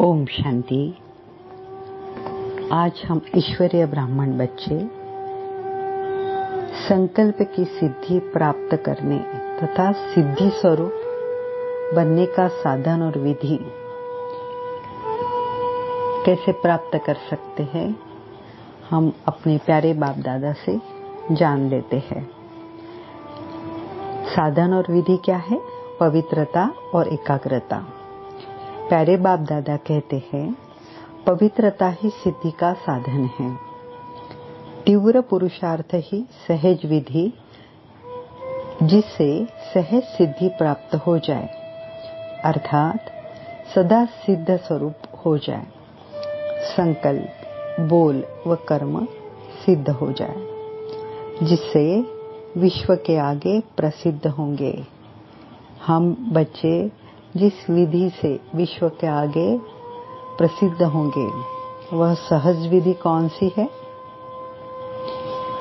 ओम शांति। आज हम ईश्वरीय ब्राह्मण बच्चे संकल्प की सिद्धि प्राप्त करने तथा सिद्धि स्वरूप बनने का साधन और विधि कैसे प्राप्त कर सकते हैं, हम अपने प्यारे बाप दादा से जान लेते हैं। साधन और विधि क्या है? पवित्रता और एकाग्रता। प्यारे बाप दादा कहते हैं, पवित्रता ही सिद्धि का साधन है। तीव्र पुरुषार्थ ही सहज विधि, जिससे सहज सिद्धि प्राप्त हो जाए, अर्थात सदा सिद्ध स्वरूप हो जाए। संकल्प, बोल व कर्म सिद्ध हो जाए, जिससे विश्व के आगे प्रसिद्ध होंगे। हम बच्चे जिस विधि से विश्व के आगे प्रसिद्ध होंगे, वह सहज विधि कौन सी है?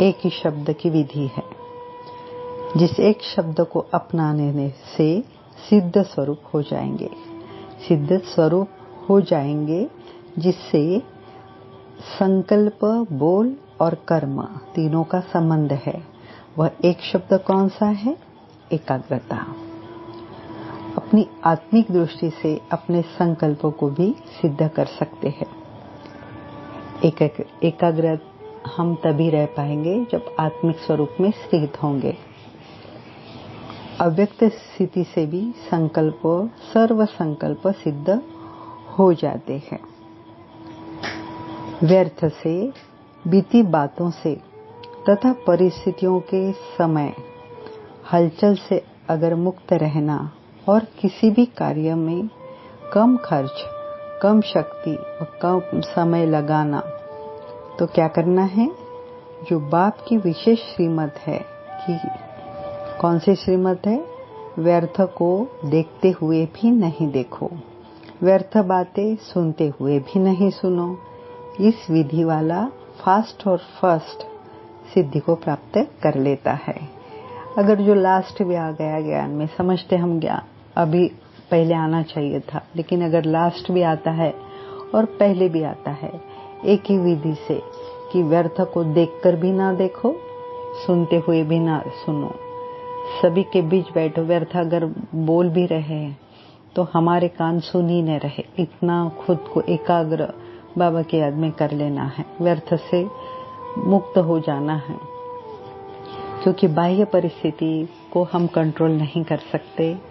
एक ही शब्द की विधि है। जिस एक शब्द को अपनाने से सिद्ध स्वरूप हो जाएंगे, सिद्ध स्वरूप हो जाएंगे, जिससे संकल्प, बोल और कर्म तीनों का संबंध है। वह एक शब्द कौन सा है? एकाग्रता। अपनी आत्मिक दृष्टि से अपने संकल्पों को भी सिद्ध कर सकते हैं। एकाग्र हम तभी रह पाएंगे जब आत्मिक स्वरूप में स्थित होंगे। अव्यक्त स्थिति से भी संकल्प, सर्व संकल्प सिद्ध हो जाते हैं। व्यर्थ से, बीती बातों से तथा परिस्थितियों के समय हलचल से अगर मुक्त रहना और किसी भी कार्य में कम खर्च, कम शक्ति और कम समय लगाना, तो क्या करना है? जो बाप की विशेष श्रीमत है, कि कौन सी श्रीमत है? व्यर्थ को देखते हुए भी नहीं देखो, व्यर्थ बातें सुनते हुए भी नहीं सुनो। इस विधि वाला फास्ट और फर्स्ट सिद्धि को प्राप्त कर लेता है। अगर जो लास्ट भी आ गया ज्ञान में, समझते हम ज्ञान अभी पहले आना चाहिए था, लेकिन अगर लास्ट भी आता है और पहले भी आता है, एक ही विधि से कि व्यर्थ को देखकर भी ना देखो, सुनते हुए भी ना सुनो। सभी के बीच बैठो, व्यर्थ अगर बोल भी रहे हैं तो हमारे कान सुन ही न रहे। इतना खुद को एकाग्र बाबा की याद में कर लेना है, व्यर्थ से मुक्त हो जाना है। क्योंकि बाह्य परिस्थिति को हम कंट्रोल नहीं कर सकते,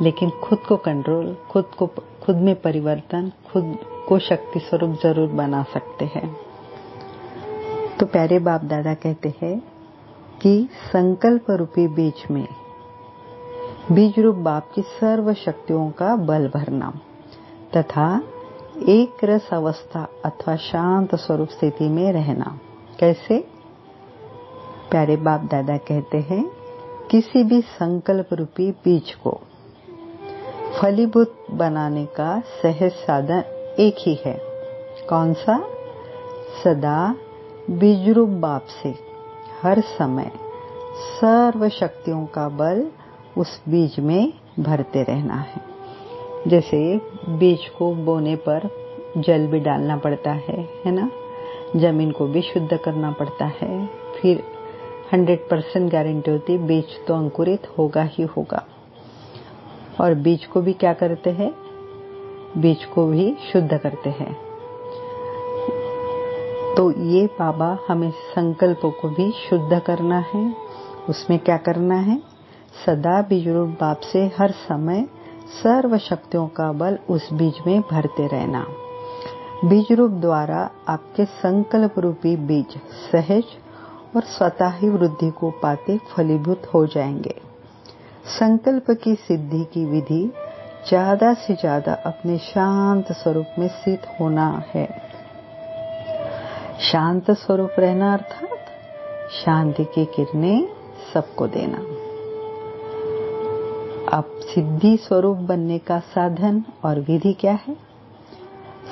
लेकिन खुद को कंट्रोल, खुद में परिवर्तन, खुद को शक्ति स्वरूप जरूर बना सकते हैं। तो प्यारे बाप दादा कहते हैं कि संकल्प रूपी बीज में बीज रूप बाप की सर्व शक्तियों का बल भरना तथा एक रस अवस्था अथवा शांत स्वरूप स्थिति में रहना। कैसे? प्यारे बाप दादा कहते हैं, किसी भी संकल्प रूपी बीज को फलीभूत बनाने का सहज साधन एक ही है। कौन सा? सदा बीज रूप बाप से हर समय सर्व शक्तियों का बल उस बीज में भरते रहना है। जैसे बीज को बोने पर जल भी डालना पड़ता है ना? जमीन को भी शुद्ध करना पड़ता है, फिर 100% गारंटी होती, बीज तो अंकुरित होगा ही होगा। और बीज को भी क्या करते हैं? बीज को भी शुद्ध करते हैं। तो ये बाबा हमें संकल्पों को भी शुद्ध करना है। उसमें क्या करना है? सदा बीज रूप बाप से हर समय सर्व शक्तियों का बल उस बीज में भरते रहना। बीज रूप द्वारा आपके संकल्प रूपी बीज सहज और स्वतः ही वृद्धि को पाते फलीभूत हो जाएंगे। संकल्प की सिद्धि की विधि ज्यादा से ज्यादा अपने शांत स्वरूप में स्थित होना है। शांत स्वरूप रहना अर्थात शांति की किरणें सबको देना। अब सिद्धि स्वरूप बनने का साधन और विधि क्या है?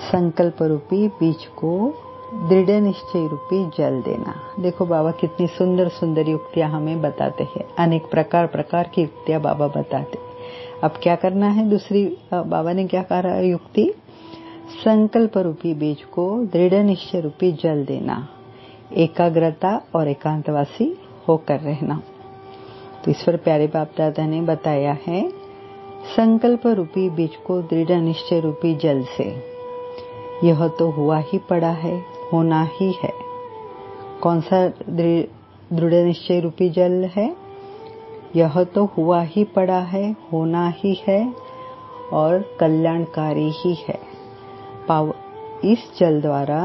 संकल्प रूपी बीज को दृढ़ निश्चय रूपी जल देना। देखो बाबा कितनी सुंदर सुंदर युक्तियां हमें बताते हैं, अनेक प्रकार की युक्तियां बाबा बताते। अब क्या करना है? दूसरी बाबा ने क्या कहा युक्ति? संकल्प रूपी बीज को दृढ़ निश्चय रूपी जल देना, एकाग्रता और एकांतवासी होकर रहना। तो इस पर प्यारे बाप दादा ने बताया है, संकल्प रूपी बीज को दृढ़ निश्चय रूपी जल से, यह तो हुआ ही पड़ा है, होना ही है। कौन सा दृढ़ निश्चय रूपी जल है? यह तो हुआ ही पड़ा है, होना ही है और कल्याणकारी ही है। इस जल द्वारा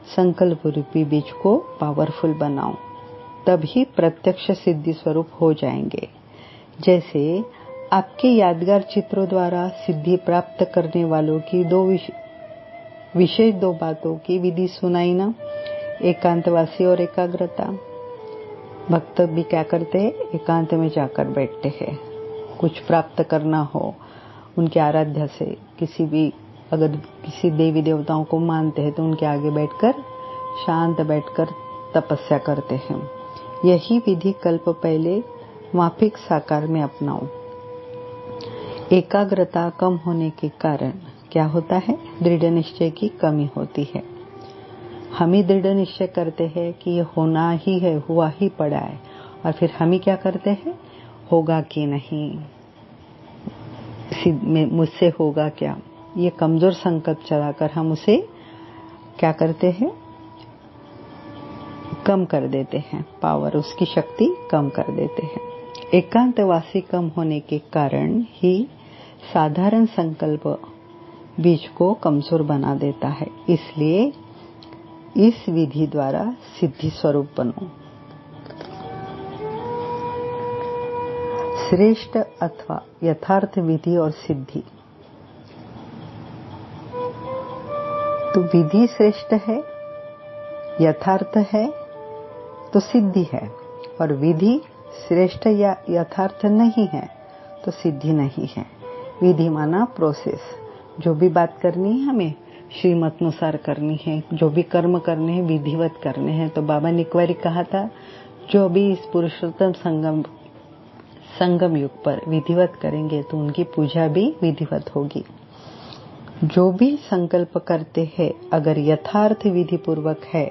संकल्प रूपी बीज को पावरफुल बनाओ, तभी प्रत्यक्ष सिद्धि स्वरूप हो जाएंगे। जैसे आपके यादगार चित्रों द्वारा सिद्धि प्राप्त करने वालों की विशेष दो बातों की विधि सुनाई ना, एकांतवासी और एकाग्रता। भक्त भी क्या करते हैं? एकांत में जाकर बैठते हैं। कुछ प्राप्त करना हो उनके आराध्य से, अगर किसी देवी देवताओं को मानते हैं तो उनके आगे बैठकर शांत बैठकर तपस्या करते हैं। यही विधि कल्प पहले माफिक साकार में अपनाओ। एकाग्रता कम होने के कारण क्या होता है? दृढ़ निश्चय की कमी होती है। हम ही दृढ़ निश्चय करते हैं कि ये होना ही है, हुआ ही पड़ा है, और फिर हम ही क्या करते हैं? होगा कि नहीं, मुझसे होगा क्या? ये कमजोर संकल्प चलाकर हम उसे क्या करते हैं? कम कर देते हैं, पावर, उसकी शक्ति कम कर देते हैं। एकांतवासी कम होने के कारण ही साधारण संकल्प बीज को कमजोर बना देता है। इसलिए इस विधि द्वारा सिद्धि स्वरूप बनो। श्रेष्ठ अथवा यथार्थ विधि और सिद्धि। तो विधि श्रेष्ठ है, यथार्थ है तो सिद्धि है, और विधि श्रेष्ठ या यथार्थ नहीं है तो सिद्धि नहीं है। विधि माना प्रोसेस, जो भी बात करनी है हमें श्रीमत अनुसार करनी है, जो भी कर्म करने हैं विधिवत करने हैं। तो बाबा ने एक बार कहा था, जो भी इस पुरुषोत्तम संगम युग पर विधिवत करेंगे तो उनकी पूजा भी विधिवत होगी। जो भी संकल्प करते हैं अगर यथार्थ विधि पूर्वक है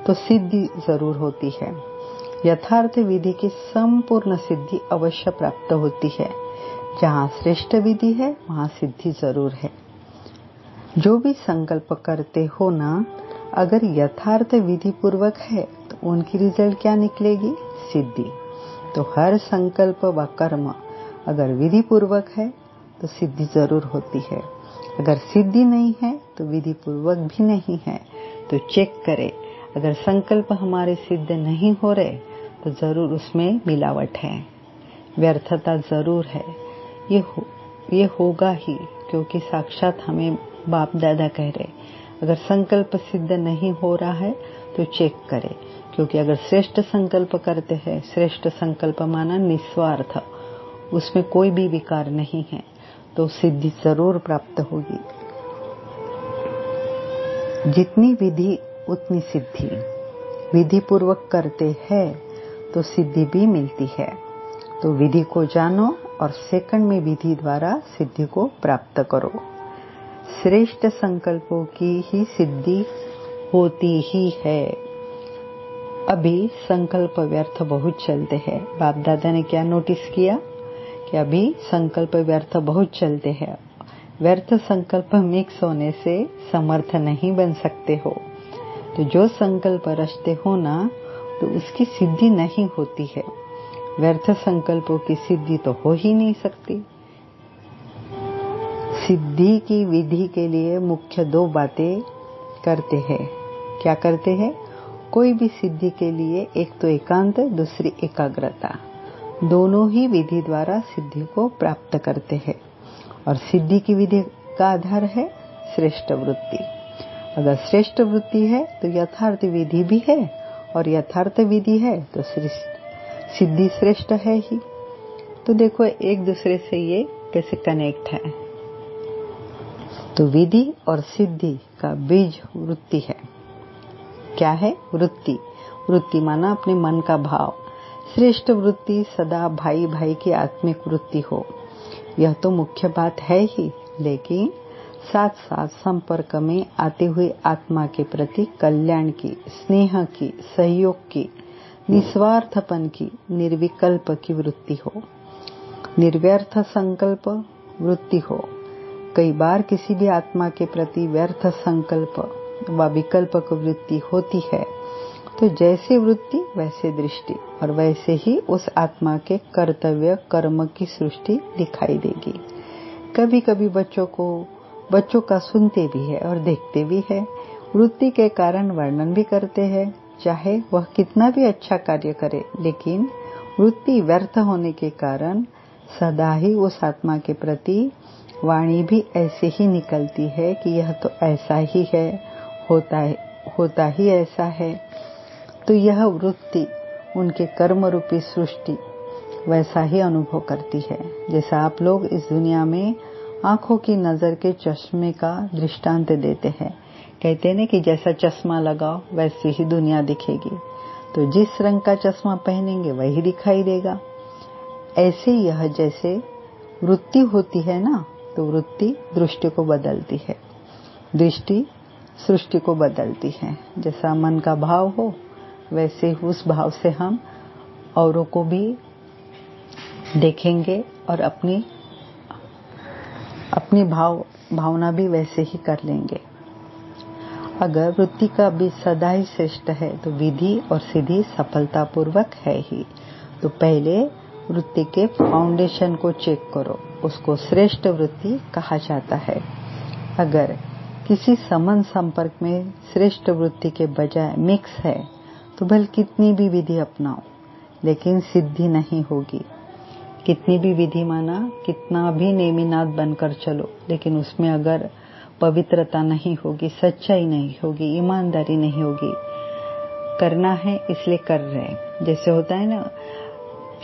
तो सिद्धि जरूर होती है। यथार्थ विधि की संपूर्ण सिद्धि अवश्य प्राप्त होती है। जहाँ श्रेष्ठ विधि है वहाँ सिद्धि जरूर है। जो भी संकल्प करते हो ना, अगर यथार्थ विधि पूर्वक है तो उनकी रिजल्ट क्या निकलेगी? सिद्धि। तो हर संकल्प व कर्म अगर विधि पूर्वक है तो सिद्धि जरूर होती है। अगर सिद्धि नहीं है तो विधि पूर्वक भी नहीं है। तो चेक करें, अगर संकल्प हमारे सिद्ध नहीं हो रहे तो जरूर उसमें मिलावट है, व्यर्थता जरूर है। ये होगा ही, क्योंकि साक्षात हमें बाप दादा कह रहे, अगर संकल्प सिद्ध नहीं हो रहा है तो चेक करें। क्योंकि अगर श्रेष्ठ संकल्प करते हैं, श्रेष्ठ संकल्प माना निस्वार्थ, उसमें कोई भी विकार नहीं है, तो सिद्धि जरूर प्राप्त होगी। जितनी विधि उतनी सिद्धि। विधि पूर्वक करते हैं तो सिद्धि भी मिलती है। तो विधि को जानो और सेकंड में विधि द्वारा सिद्धि को प्राप्त करो। श्रेष्ठ संकल्पों की ही सिद्धि होती ही है। अभी संकल्प व्यर्थ बहुत चलते हैं। बाप दादा ने क्या नोटिस किया कि अभी संकल्प व्यर्थ बहुत चलते हैं। व्यर्थ संकल्प मिक्स होने से समर्थ नहीं बन सकते हो। तो जो संकल्प रचते हो ना, तो उसकी सिद्धि नहीं होती है। व्यर्थ संकल्पों की सिद्धि तो हो ही नहीं सकती। सिद्धि की विधि के लिए मुख्य दो बातें करते हैं। क्या करते हैं? कोई भी सिद्धि के लिए एक तो एकांत, दूसरी एकाग्रता, दोनों ही विधि द्वारा सिद्धि को प्राप्त करते हैं। और सिद्धि की विधि का आधार है श्रेष्ठ वृत्ति। अगर श्रेष्ठ वृत्ति है तो यथार्थ विधि भी है, और यथार्थ विधि है तो सिद्धि श्रेष्ठ है ही। तो देखो एक दूसरे से ये कैसे कनेक्ट है। तो विधि और सिद्धि का बीज वृत्ति है। क्या है? वृत्ति। वृत्ति माना अपने मन का भाव। श्रेष्ठ वृत्ति सदा भाई भाई की आत्मिक वृत्ति हो, यह तो मुख्य बात है ही। लेकिन साथ साथ संपर्क में आती हुई आत्मा के प्रति कल्याण की, स्नेह की, सहयोग की, निस्वार्थपन की, निर्विकल्प की वृत्ति हो, निर्व्यर्थ संकल्प वृत्ति हो। कई बार किसी भी आत्मा के प्रति व्यर्थ संकल्प व विकल्प वृत्ति होती है, तो जैसे वृत्ति वैसे दृष्टि और वैसे ही उस आत्मा के कर्तव्य कर्म की सृष्टि दिखाई देगी। कभी कभी बच्चों का सुनते भी है और देखते भी है, वृत्ति के कारण वर्णन भी करते हैं, चाहे वह कितना भी अच्छा कार्य करे, लेकिन वृत्ति व्यर्थ होने के कारण सदा ही उस आत्मा के प्रति वाणी भी ऐसे ही निकलती है कि यह तो ऐसा ही है, होता ही ऐसा है। तो यह वृत्ति उनके कर्म रूपी सृष्टि वैसा ही अनुभव करती है, जैसा आप लोग इस दुनिया में आंखों की नजर के चश्मे का दृष्टांत देते हैं। कहते हैं कि जैसा चश्मा लगाओ वैसी ही दुनिया दिखेगी, तो जिस रंग का चश्मा पहनेंगे वही दिखाई देगा। ऐसे यह जैसे वृत्ति होती है ना, तो वृत्ति दृष्टि को बदलती है, दृष्टि सृष्टि को बदलती है। जैसा मन का भाव हो वैसे उस भाव से हम औरों को भी देखेंगे और अपनी भावना भी वैसे ही कर लेंगे। अगर वृत्ति का बीज सदा ही श्रेष्ठ है तो विधि और सिद्धि सफलतापूर्वक है ही। तो पहले वृत्ति के फाउंडेशन को चेक करो, उसको श्रेष्ठ वृत्ति कहा जाता है। अगर किसी समान संपर्क में श्रेष्ठ वृत्ति के बजाय मिक्स है तो भले कितनी भी विधि अपनाओ, लेकिन सिद्धि नहीं होगी। कितनी भी विधि माना, कितना भी नेमिनाथ बनकर चलो, लेकिन उसमें अगर पवित्रता नहीं होगी, सच्चाई नहीं होगी, ईमानदारी नहीं होगी, करना है इसलिए कर रहे हैं। जैसे होता है ना,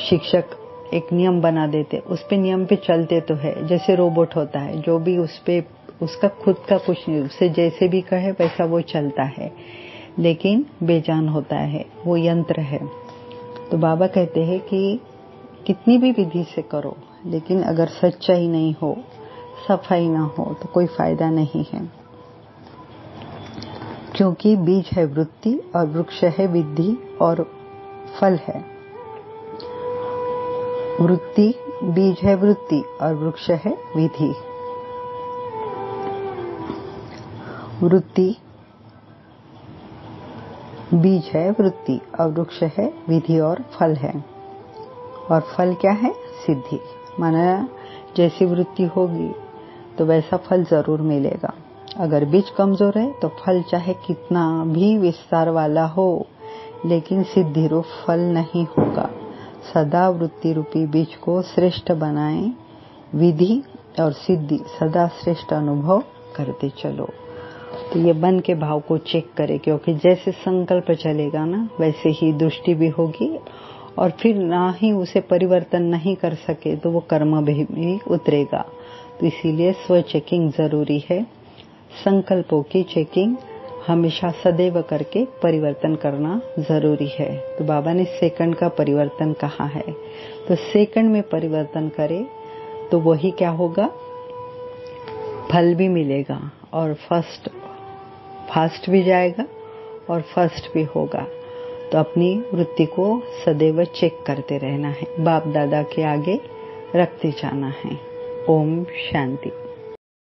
शिक्षक एक नियम बना देते, उस पे नियम पे चलते तो है। जैसे रोबोट होता है, जो भी उस पे उसका खुद का कुछ नहीं, उसे जैसे भी कहे वैसा वो चलता है, लेकिन बेजान होता है, वो यंत्र है। तो बाबा कहते हैं कि कितनी भी विधि से करो, लेकिन अगर सच्चाई नहीं हो, सफाई ना हो, तो कोई फायदा नहीं है। क्योंकि बीज है वृत्ति और वृक्ष है विधि और फल है। वृत्ति बीज है वृत्ति और वृक्ष है विधि। वृत्ति बीज है वृत्ति और वृक्ष है विधि और फल है। और फल क्या है? सिद्धि। माना जैसी वृत्ति होगी तो वैसा फल जरूर मिलेगा। अगर बीज कमजोर है तो फल चाहे कितना भी विस्तार वाला हो, लेकिन सिद्धि रूप फल नहीं होगा। सदा वृत्ति रूपी बीज को श्रेष्ठ बनाएं, विधि और सिद्धि सदा श्रेष्ठ अनुभव करते चलो। तो ये मन के भाव को चेक करें, क्योंकि जैसे संकल्प चलेगा ना, वैसे ही दृष्टि भी होगी, और फिर ना ही उसे परिवर्तन नहीं कर सके तो वो कर्म भी उतरेगा। तो इसीलिए स्व चेकिंग जरूरी है। संकल्पों की चेकिंग हमेशा सदैव करके परिवर्तन करना जरूरी है। तो बाबा ने सेकंड का परिवर्तन कहा है, तो सेकंड में परिवर्तन करे तो वही क्या होगा, फल भी मिलेगा और फास्ट भी जाएगा और फर्स्ट भी होगा। तो अपनी वृत्ति को सदैव चेक करते रहना है, बाप दादा के आगे रखते जाना है। ओम शांति।